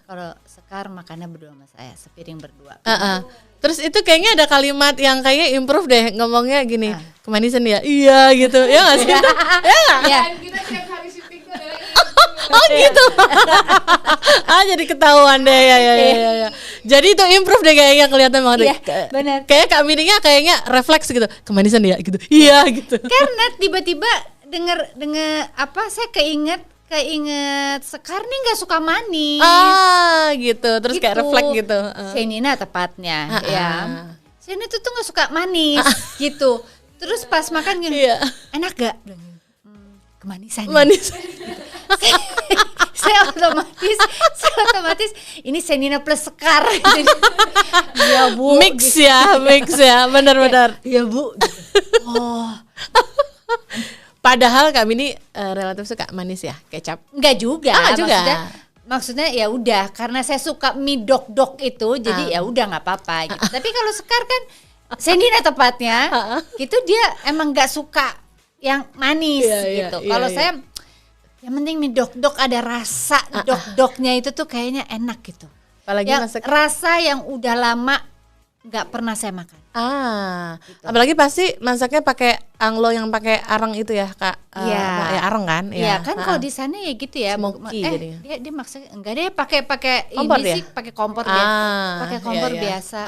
Kalau Sekar makannya berdua sama saya, sepiring berdua. Terus itu kayaknya ada kalimat yang kayaknya improve deh, ngomongnya gini, kemanisan ya? Iya gitu, ya nggak sih? Ya. Kita tiap hari syuting tuh adalah Oh gitu. Jadi ketahuan deh ya. Jadi itu improve deh kayaknya kelihatan banget. Iya, benar. Kayak Kak Mininya kayaknya refleks gitu, kemanisan ya gitu. Iya gitu. Karena tiba-tiba denger apa saya keinget Sekar nih nggak suka manis. Gitu. Terus kayak refleks gitu. Shenina tepatnya ya. Seni itu tuh nggak suka manis gitu. Terus pas makan gini, Iya. enak gak? Kemanisan. Manis. saya otomatis ini Senina plus Sekar. Iya Bu. Mix ya, benar-benar. Iya Bu. Gitu. Oh. Padahal kami ini relatif suka manis ya, kecap. Enggak juga. Enggak juga. Maksudnya ya udah karena saya suka mie dok itu jadi ya udah nggak apa-apa gitu. Tapi kalau Sekar kan Senina tepatnya itu dia emang nggak suka yang manis gitu. Kalau saya yang penting mie dok ada rasa dok-doknya itu tuh kayaknya enak gitu. Apalagi ya, masak rasa yang udah lama nggak pernah saya makan. gitu. Apalagi pasti masaknya pakai anglo yang pakai arang itu ya Kak. Ya arang kan? Iya kan kalau di sana ya gitu ya. Smoky jadinya. Dia maksudnya enggak deh pakai Kompor ini ya? sih pakai kompor biasa. Pakai kompor iya. biasa.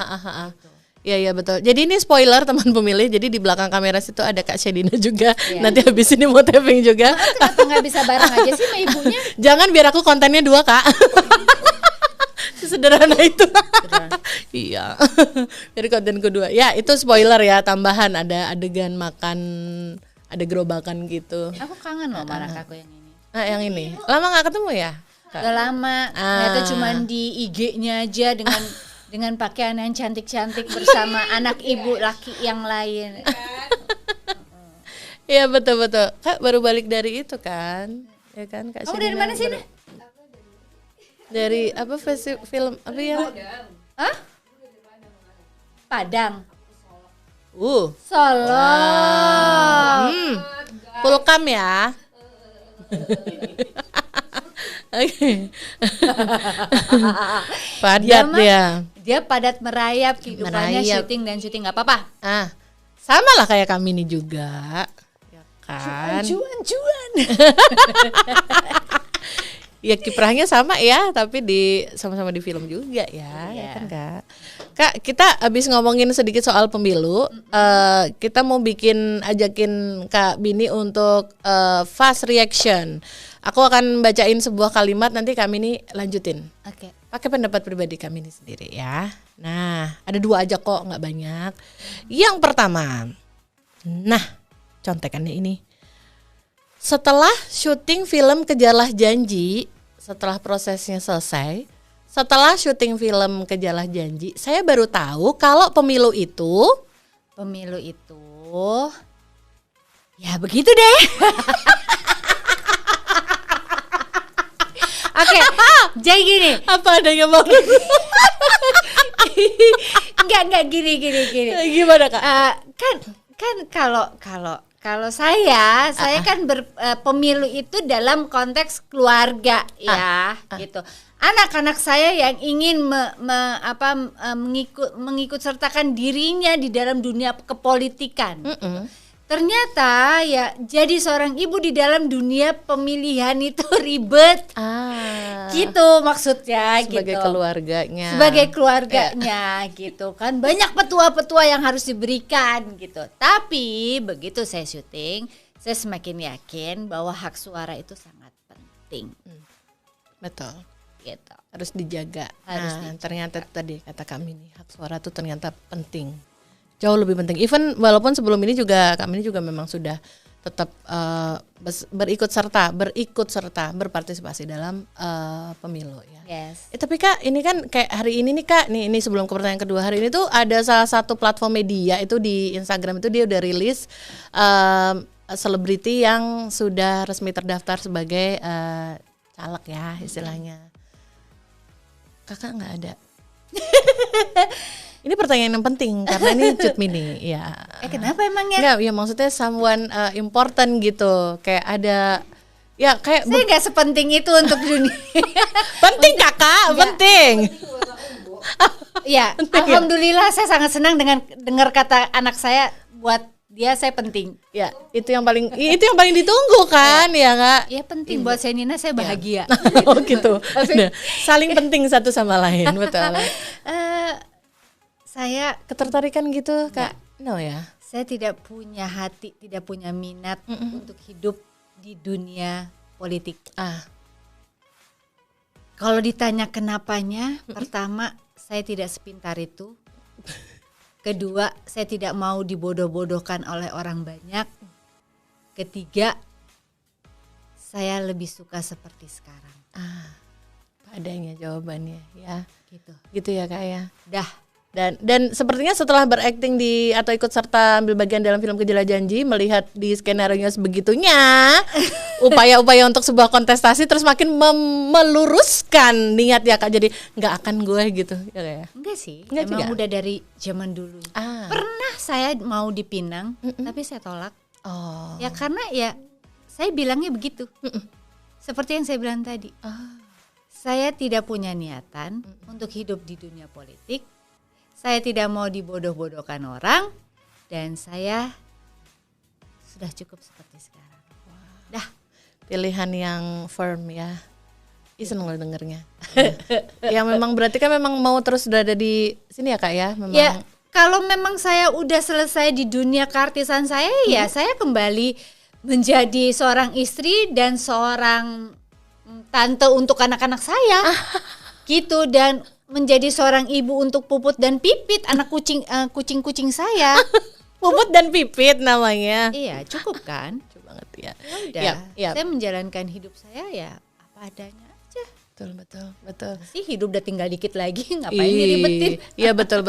Gitu. Iya betul. Jadi ini spoiler teman pemilih. Jadi di belakang kamera situ ada Kak Shedina juga. Nanti habis ini mau taping juga. Kenapa nggak bisa bareng aja sih sama ibunya? Jangan biar aku kontennya 2 Kak. Sederhana itu. Iya. Dari konten kedua. Ya itu spoiler ya, tambahan ada adegan makan, ada gerobakan gitu. Aku kangen loh sama anak aku yang ini. Nah yang ini lama nggak ketemu ya? Kak? Udah lama. Ternyata cuma di IG-nya aja dengan pakaian yang cantik-cantik bersama anak ibu laki yang lain. Iya betul. Kak baru balik dari itu kan? Ya kan Kak. Oh dari mana sih? Dari apa film apa ya? Hah? Padang. Solo. Full cam ya. Oke. Padat dia. Dia padat merayap kehidupannya, syuting nggak apa-apa. Sama lah kayak kami ini juga. Ya kan. Cuan. Ya kiprahnya sama ya, tapi sama-sama di film juga ya, ya kan Kak. Kak, kita habis ngomongin sedikit soal pemilu, kita mau ajakin Kak Bini untuk fast reaction. Aku akan bacain sebuah kalimat, nanti kami ini lanjutin. Oke. Pakai pendapat pribadi kami ini sendiri ya. Nah, ada 2 aja kok, nggak banyak. Yang pertama, contekannya ini. Setelah syuting film Kejarlah Janji, setelah prosesnya selesai, setelah syuting film Kejarlah Janji, saya baru tahu kalau pemilu itu ya begitu deh. Oke, jadi gini. Apa adanya banget? Enggak gini. Gimana Kak? Kan kalau saya kan pemilu itu dalam konteks keluarga gitu. Anak-anak saya yang ingin mengikut sertakan dirinya di dalam dunia kepolitikan. Ternyata ya jadi seorang ibu di dalam dunia pemilihan itu ribet. Gitu maksudnya sebagai gitu. Sebagai keluarganya gitu kan. Banyak petua-petua yang harus diberikan gitu. Tapi begitu saya syuting, saya semakin yakin bahwa hak suara itu sangat penting. Betul. Gitu. Harus dijaga. Ternyata tadi kata kami nih, hak suara itu ternyata penting. Jauh lebih penting. Even walaupun sebelum ini juga kami ini juga memang sudah tetap berikut serta berpartisipasi dalam pemilu ya. Yes. Tapi Kak, ini kan kayak hari ini nih Kak, ini sebelum ke pertanyaan kedua, hari ini tuh ada salah satu platform media itu di Instagram itu dia udah rilis selebriti yang sudah resmi terdaftar sebagai caleg ya istilahnya. Kakak nggak ada. Ini pertanyaan yang penting karena ini Cut Mini ya. Kenapa emangnya? Enggak, ya maksudnya someone important gitu. Kayak ada ya kayak saya nggak sepenting itu untuk dunia. Penting Kakak, penting. Ya, alhamdulillah saya sangat senang dengan dengar kata anak saya buat dia saya penting. Ya, itu yang paling ditunggu kan ya Kak? Ya penting buat saya Nina, saya bahagia. Oh gitu. Nah, saling penting satu sama lain, betul. Saya ketertarikan gitu Kak? No ya. Saya tidak punya hati, tidak punya minat untuk hidup di dunia politik. Kalau ditanya kenapanya, pertama saya tidak sepintar itu. Kedua, saya tidak mau dibodoh-bodohkan oleh orang banyak. Ketiga, saya lebih suka seperti sekarang. Adanya jawabannya ya. Gitu. Gitu ya Kak ya. Dah. Dan sepertinya setelah berakting di atau ikut serta ambil bagian dalam film Kejarlah Janji, melihat di skenario sebegitunya, upaya-upaya untuk sebuah kontestasi terus makin meluruskan niat ya Kak. Jadi nggak akan gue gitu ya Kak ya. Enggak sih, Enggak emang juga? udah dari zaman dulu. Pernah saya mau dipinang, tapi saya tolak. Oh. Ya karena ya saya bilangnya begitu. Seperti yang saya bilang tadi. Saya tidak punya niatan untuk hidup di dunia politik. Saya tidak mau dibodoh-bodohkan orang, dan saya sudah cukup seperti sekarang. Dah. Pilihan yang firm ya. Seneng lo dengernya. Ya memang berarti kan memang mau terus udah ada di sini ya Kak ya. Memang. Ya kalau memang saya udah selesai di dunia keartisan saya, ya saya kembali menjadi seorang istri dan seorang tante untuk anak-anak saya. Gitu, dan menjadi seorang ibu untuk Puput dan Pipit, anak kucing-kucing saya. Puput dan Pipit namanya. Iya, cukup kan? Cukup banget ya. Udah, Yap. saya menjalankan hidup saya ya apa adanya aja. Betul. Sih hidup udah tinggal dikit lagi, ngapain diribetin? Iya betul.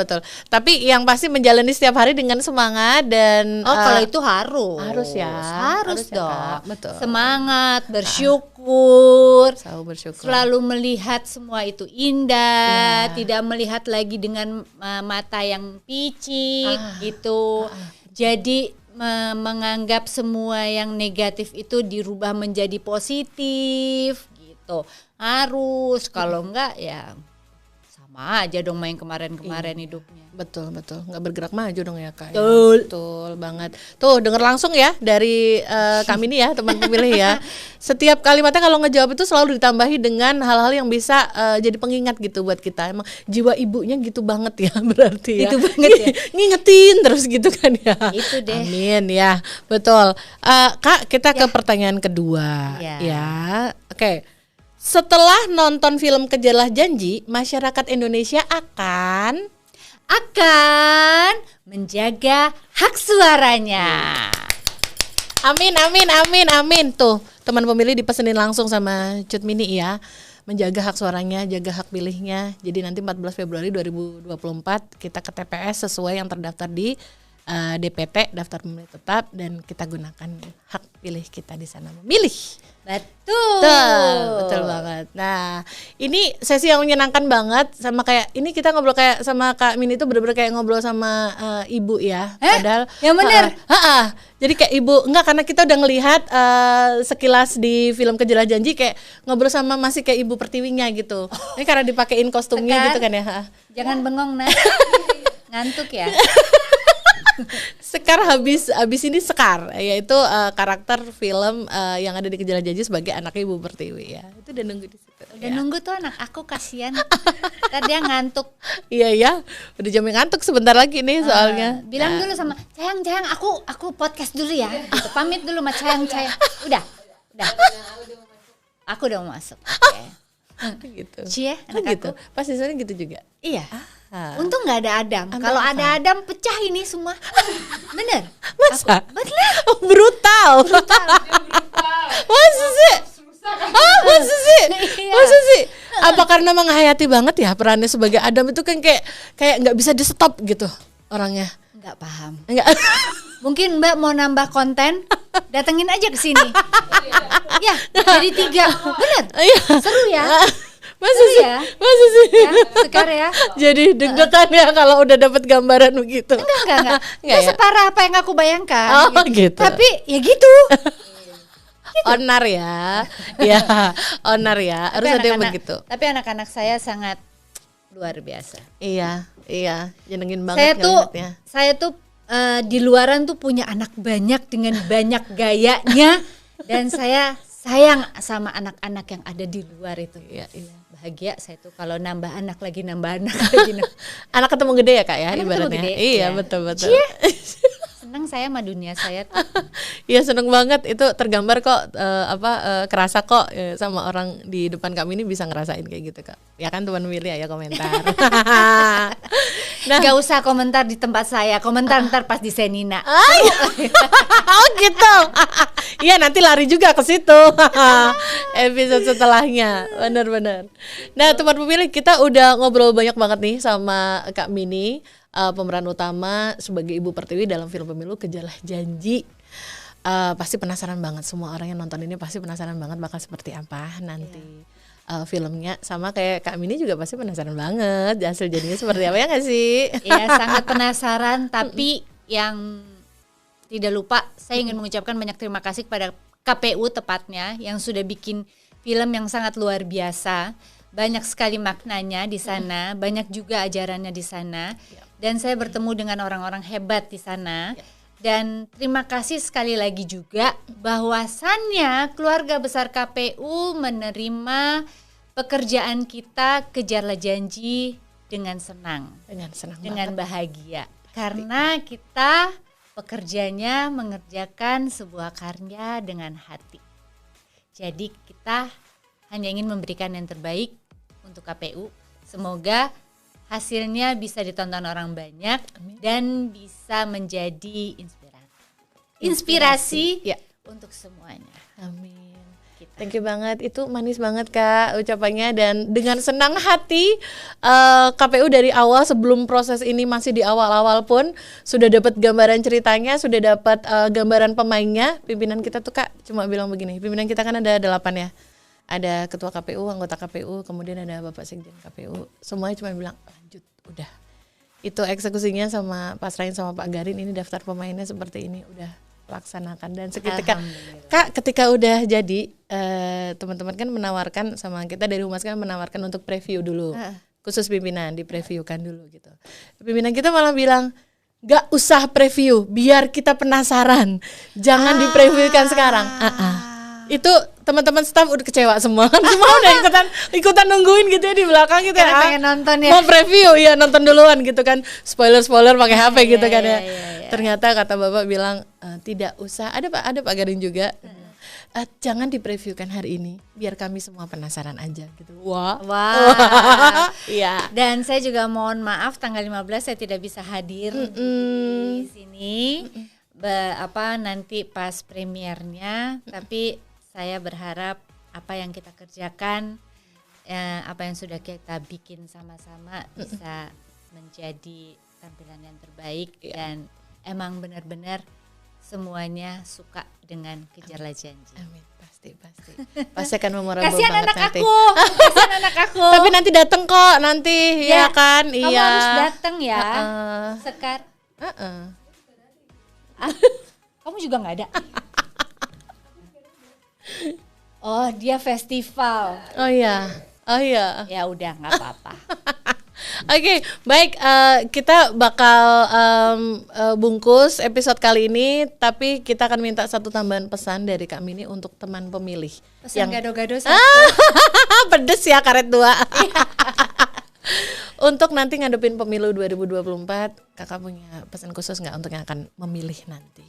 Tapi yang pasti menjalani setiap hari dengan semangat dan Kalau itu harus. Harus ya. Harus ya, dong. Kak. Betul. Semangat, bersyukur. Selalu bersyukur. Selalu melihat semua itu indah, tidak melihat lagi dengan mata yang picik gitu. Jadi menganggap semua yang negatif itu dirubah menjadi positif gitu. Harus, kalau enggak ya sama aja dong main kemarin-kemarin hidupnya. Betul, nggak bergerak maju dong ya Kak. Betul. Betul banget. Tuh denger langsung ya dari kami nih ya teman pemilih ya. Setiap kalimatnya kalau ngejawab itu selalu ditambahi dengan hal-hal yang bisa jadi pengingat gitu buat kita. Emang jiwa ibunya gitu banget ya berarti ya. Gitu banget ya. Ngingetin terus gitu kan ya. Itu deh. Amin ya, betul. Kak kita ke pertanyaan kedua ya. Oke. Setelah nonton film Kejarlah Janji, masyarakat Indonesia akan menjaga hak suaranya. Amin. Tuh, teman pemilih dipesenin langsung sama Cut Mini ya. Menjaga hak suaranya, jaga hak pilihnya. Jadi nanti 14 Februari 2024 kita ke TPS sesuai yang terdaftar di DPT, daftar pemilih tetap, dan kita gunakan hak pilih kita di sana memilih. Betul banget. Nah, ini sesi yang menyenangkan banget, sama kayak ini kita ngobrol kayak sama Kak Mini itu bener-bener kayak ngobrol sama ibu ya. Padahal yang bener. Jadi kayak ibu, enggak, karena kita udah ngelihat sekilas di film Kejarlah Janji kayak ngobrol sama masih kayak ibu pertiwinya gitu. Ini karena dipakein kostumnya gitu kan ya. Jangan bengong Nak. Ngantuk ya. Sekar habis ini Sekar, yaitu karakter film yang ada di Kejarlah Janji sebagai anak ibu pertiwi ya. Itu udah nunggu di situ. Udah nunggu tuh anak aku, kasihan. Tadi dia ngantuk. Iya ya, udah jamnya ngantuk sebentar lagi nih soalnya. Bilang dulu sama Cayang, aku podcast dulu ya. Gitu. Pamit dulu sama Cayang. Udah. Aku udah mau masuk. Okay. Gitu. Cie, anak gitu. aku. Pas di sana gitu juga. Iya. Untung nggak ada Adam. Kalau ada Adam pecah ini semua. Bener? Masa? Bener. Oh, brutal. Masa sih? Masa sih? Apa karena menghayati banget ya perannya sebagai Adam itu kan kayak nggak bisa di stop gitu orangnya. Nggak paham. Enggak. Mungkin Mbak mau nambah konten, datengin aja ke sini. Ya, jadi 3. Bener? Seru ya. Masa sih? Ya? Masa sih? Ya, Sekar ya. Jadi deg-degan ya kalau udah dapat gambaran begitu. Enggak ya? separah apa yang aku bayangkan. Gitu. Tapi ya gitu. Onar ya. Ya, onar ya. Harus ada yang begitu. Tapi anak-anak saya sangat luar biasa. Iya, jenengin banget ngeliatnya. Saya tuh di luaran tuh punya anak banyak dengan banyak gayanya, dan saya sayang sama anak-anak yang ada di luar itu. Iya. Bahagia saya tuh kalau nambah anak lagi. Anak ketemu gede ya Kak ya, Anak ibaratnya. ketemu gede, Iya, ya. betul. Senang saya sama dunia saya tuh. Iya, seneng banget itu, tergambar kok kerasa kok sama orang di depan kami ini bisa ngerasain kayak gitu Kak. Ya kan teman milih ya komentar. Gak usah komentar di tempat saya, komentar ntar pas di Senina. Oh gitu. Iya nanti lari juga ke situ. Episode setelahnya, benar-benar. Nah teman pemilih, kita udah ngobrol banyak banget nih sama Kak Mini, pemeran utama sebagai Ibu Pertiwi dalam film pemilu Kejarlah Janji. Pasti penasaran banget, semua orang yang nonton ini pasti penasaran banget bakal seperti apa nanti filmnya. Sama kayak Kak Mini juga pasti penasaran banget hasil jadinya seperti apa, ya nggak sih? Ya sangat penasaran, tapi yang tidak lupa saya ingin mengucapkan banyak terima kasih kepada KPU tepatnya yang sudah bikin film yang sangat luar biasa. Banyak sekali maknanya di sana, banyak juga ajarannya di sana, dan saya bertemu dengan orang-orang hebat di sana. Dan terima kasih sekali lagi juga bahwasannya keluarga besar KPU menerima pekerjaan kita Kejarlah Janji dengan senang, dengan bahagia. Karena kita pekerjanya mengerjakan sebuah karya dengan hati. Jadi kita hanya ingin memberikan yang terbaik untuk KPU. Semoga hasilnya bisa ditonton orang banyak. Amin. Dan bisa menjadi inspirasi ya untuk semuanya. Amin. Thank you banget, itu manis banget Kak ucapannya, dan dengan senang hati KPU dari awal sebelum proses ini masih di awal-awal pun sudah dapat gambaran ceritanya, sudah dapat gambaran pemainnya. Pimpinan kita tuh Kak cuma bilang begini, pimpinan kita kan ada 8 ya. Ada ketua KPU, anggota KPU, kemudian ada Bapak Sekjen KPU. Semuanya cuma bilang lanjut, udah. Itu eksekusinya sama pasrahin sama Pak Garin, ini daftar pemainnya seperti ini, udah laksanakan. Dan seketika Kak ketika udah jadi teman-teman kan menawarkan sama kita dari Humas kan menawarkan untuk preview dulu. Khusus pimpinan di-previewkan dulu gitu. Pimpinan kita malah bilang gak usah preview, biar kita penasaran. Jangan di-previewkan sekarang. Itu teman-teman staff udah kecewa semua kan, semua udah ikutan nungguin gitu ya di belakang gitu. Karena pengen nonton ya. Mau preview ya, nonton duluan gitu kan, spoiler pakai HP gitu kan ya. Ternyata kata Bapak bilang tidak usah, ada Pak Garin juga. Jangan dipreviewkan hari ini, biar kami semua penasaran aja gitu. Wah. Iya. Dan saya juga mohon maaf tanggal 15 saya tidak bisa hadir di sini. Nanti pas premiernya, tapi saya berharap apa yang kita kerjakan, apa yang sudah kita bikin sama-sama bisa menjadi tampilan yang terbaik. Dan emang benar-benar semuanya suka dengan Kejarlah Janji. Amin, pasti akan memorable banget anak nanti. Kasihan anak aku. Tapi nanti datang kok nanti, ya kan? Kamu harus datang ya. Sekar. Kamu juga nggak ada. Oh, dia festival. Oh iya. Ya udah, nggak apa-apa. Oke, baik, kita bakal bungkus episode kali ini, tapi kita akan minta satu tambahan pesan dari Kak Mini untuk teman pemilih. Pesan gado-gado satu. Pedes ya karet 2. Untuk nanti ngadepin pemilu 2024, Kakak punya pesan khusus nggak untuk yang akan memilih nanti?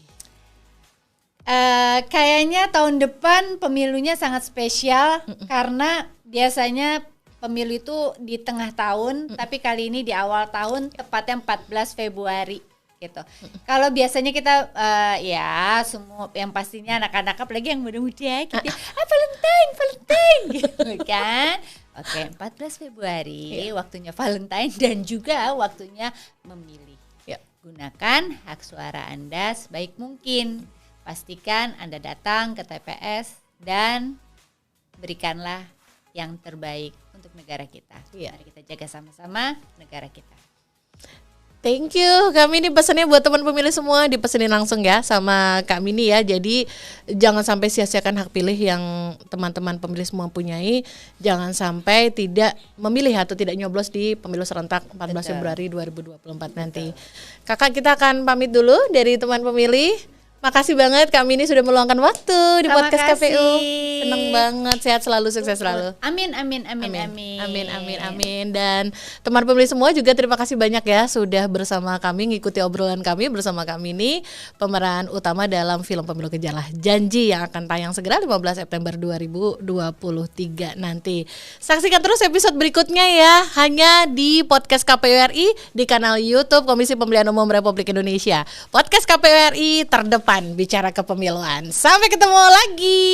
Kayaknya tahun depan pemilunya sangat spesial karena biasanya pemilu itu di tengah tahun, tapi kali ini di awal tahun, tepatnya 14 Februari gitu. Kalau biasanya kita semua yang pastinya anak-anak apalagi yang muda-muda gitu, Valentine gitu kan. Oke, 14 Februari waktunya Valentine dan juga waktunya memilih. Gunakan hak suara Anda sebaik mungkin. Pastikan Anda datang ke TPS dan berikanlah yang terbaik untuk negara kita. Mari kita jaga sama-sama negara kita. Thank you. Kami ini pesannya buat teman pemilih semua, dipesenin langsung ya sama Kak Mini ya. Jadi jangan sampai sia-siakan hak pilih yang teman-teman pemilih semua punyai. Jangan sampai tidak memilih atau tidak nyoblos di pemilu serentak 14 Februari 2024 nanti. Kakak, kita akan pamit dulu dari teman pemilih. Makasih banget Kak Mini sudah meluangkan waktu di Sama podcast kasih. KPU. Seneng banget, sehat selalu, sukses selalu. Amin. Amin. Dan teman pemilih semua juga terima kasih banyak ya sudah bersama kami ngikuti obrolan kami bersama Kak Mini, pemeran utama dalam film Pemilu Kejarlah Janji yang akan tayang segera 15 September 2023 nanti. Saksikan terus episode berikutnya ya, hanya di podcast KPU RI di kanal YouTube Komisi Pemilihan Umum Republik Indonesia. Podcast KPU RI terdepan bicara kepemiluan. Sampai ketemu lagi.